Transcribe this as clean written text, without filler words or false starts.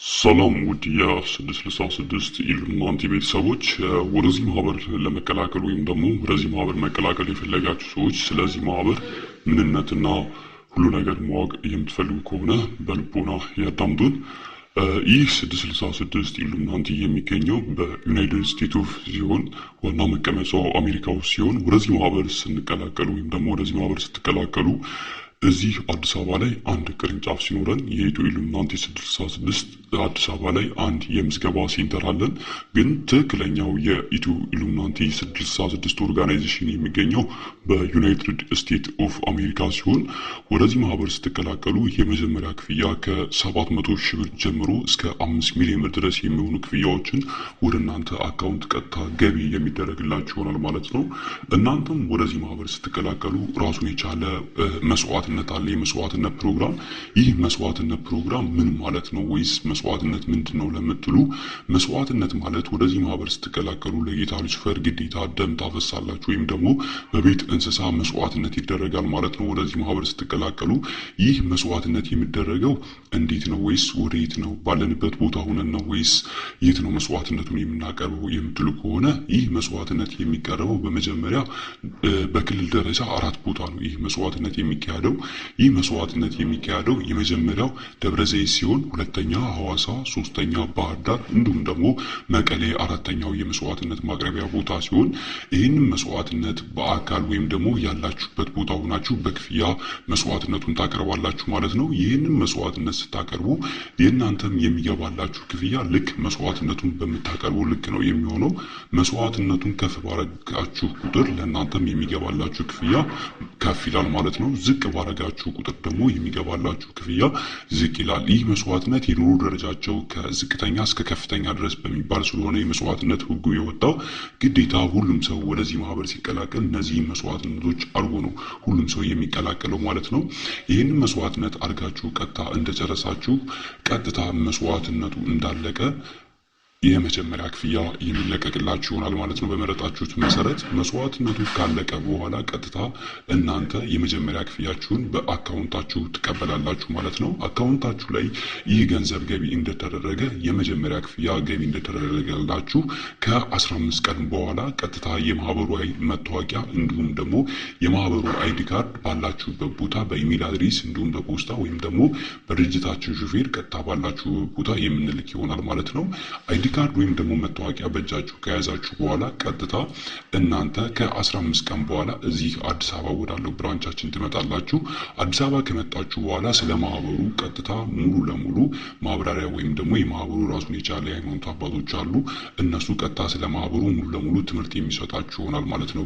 ሰላም ውድ የ666 ኢሉሚናቲ ቤተሰቦች፣ ወደዚህ ማህበር ለመቀላቀል ወይም ደግሞ ወደዚህ ማህበር መቀላቀል የፈለጋችሁ ሰዎች ስለዚህ ማህበር ምንነትና ሁሉ ነገር ማወቅ የምትፈልጉ ከሆነ በልቦና ያዳምጡን። ይህ 666 ኢሉሚናቲ የሚገኘው በዩናይትድ ስቴትስ ሲሆን ዋና መቀመጫው አሜሪካ ውስጥ ሲሆን ወደዚህ ማህበር ስንቀላቀሉ ወይም ደግሞ ወደዚህ ማህበር ስትቀላቀሉ እዚህ አዲስ አበባ ላይ አንድ ቅርንጫፍ ሲኖረን የኢትዮ ኢሉሚናቲ 666 አዲስ አበባ ላይ አንድ የምዝገባ ሴንተር አለን። ግን ትክክለኛው የኢትዮ ኢሉሚናቲ 666 ኦርጋናይዜሽን የሚገኘው በዩናይትድ ስቴትስ ኦፍ አሜሪካ ሲሆን ወደዚህ ማህበር ስትቀላቀሉ የመጀመሪያ ክፍያ ከ700 ሺህ ብር ጀምሮ እስከ 5 ሚሊዮን ብር ድረስ የሚሆኑ ክፍያዎችን ወደ እናንተ አካውንት ቀጥታ ገቢ የሚደረግላችሁ ይሆናል ማለት ነው። እናንተም ወደዚህ ማህበር ስትቀላቀሉ ራሱን የቻለ መስዋዕትነት አለ። የመስዋዕትነት ፕሮግራም። ይህ መስዋዕትነት ፕሮግራም ምን ማለት ነው ወይስ መስዋዕትነት ምንድነው ለምትሉ፣ መስዋዕትነት ማለት ወደዚህ ማህበር ስትቀላቀሉ ለጌታ ሉሲፈር ግዴታ ደም ታፈሳላችሁ ወይም ደግሞ በቤት እንስሳ መስዋዕትነት ይደረጋል ማለት ነው። ወደዚህ ማህበር ስትቀላቀሉ ይህ መስዋዕትነት የሚደረገው እንዴት ነው ወይስ ወዴት ነው? ባለንበት ቦታ ሆነን ነው ወይስ የት ነው መስዋዕትነቱን የምናቀርበው የምትሉ ከሆነ ይህ መስዋዕትነት የሚቀርበው በመጀመሪያ በክልል ደረጃ 4 ቦታ ነው ይህ መስዋዕትነት የሚካሄደው። ይህ መስዋዕትነት የሚካሄደው የመጀመሪያው ደብረ ዘይት ሲሆን፣ ሁለተኛ ሐዋሳ፣ ሶስተኛ ባህር ዳር እንዲሁም ደግሞ መቀሌ አራተኛው የመስዋዕትነት ማቅረቢያ ቦታ ሲሆን ይህንን መስዋዕትነት በአካል ወይም ደግሞ ያላችሁበት ቦታ ሆናችሁ በክፍያ መስዋዕትነቱን ታቀርባላችሁ ማለት ነው። ይህንን መስዋዕትነት ስታቀርቡ የእናንተም የሚገባላችሁ ክፍያ ልክ መስዋዕትነቱን በምታቀርቡ ልክ ነው የሚሆነው። መስዋዕትነቱን ከፍ ባረጋችሁ ቁጥር ለእናንተም የሚገባላችሁ ክፍያ ከፍ ይላል ማለት ነው። ዝቅ ባረጋችሁ ቁጥር ደግሞ የሚገባላችሁ ክፍያ ዝቅ ይላል። ይህ መስዋዕትነት የኑሮ ደረጃቸው ከዝቅተኛ እስከ ከፍተኛ ድረስ በሚባል ስለሆነ የመስዋዕትነት ህጉ የወጣው ግዴታ ሁሉም ሰው ወደዚህ ማህበር ሲቀላቀል እነዚህን መስዋዕትነቶች አድርጎ ነው ሁሉም ሰው የሚቀላቀለው ማለት ነው። ይህንን መስዋዕትነት አድርጋችሁ ቀጥታ እንደጨረሳችሁ ቀጥታ መስዋዕትነቱ እንዳለቀ የመጀመሪያ ክፍያ የሚለቀቅላችሁ ይሆናል ማለት ነው። በመረጣችሁት መሰረት መስዋዕትነቱ ካለቀ በኋላ ቀጥታ እናንተ የመጀመሪያ ክፍያችሁን በአካውንታችሁ ትቀበላላችሁ ማለት ነው። አካውንታችሁ ላይ ይህ ገንዘብ ገቢ እንደተደረገ የመጀመሪያ ክፍያ ገቢ እንደተደረገላችሁ ከ15 ቀን በኋላ ቀጥታ የማህበሩ መታወቂያ እንዲሁም ደግሞ የማህበሩ አይዲ ካርድ ባላችሁበት ቦታ በኢሜል አድሬስ እንዲሁም በፖስታ ወይም ደግሞ በድርጅታችን ሹፌር ቀጥታ ባላችሁበት ቦታ የምንልክ ይሆናል ማለት ነው። አይዲ ካርድ ወይም ደግሞ መታወቂያ በእጃችሁ ከያዛችሁ በኋላ ቀጥታ እናንተ ከ15 ቀን በኋላ እዚህ አዲስ አበባ ወዳለው ብራንቻችን ትመጣላችሁ። አዲስ አበባ ከመጣችሁ በኋላ ስለ ማህበሩ ቀጥታ ሙሉ ለሙሉ ማብራሪያ ወይም ደግሞ የማህበሩ ራሱን የቻለ የሃይማኖት አባቶች አሉ። እነሱ ቀጥታ ስለ ማህበሩ ሙሉ ለሙሉ ትምህርት የሚሰጣችሁ ይሆናል ማለት ነው።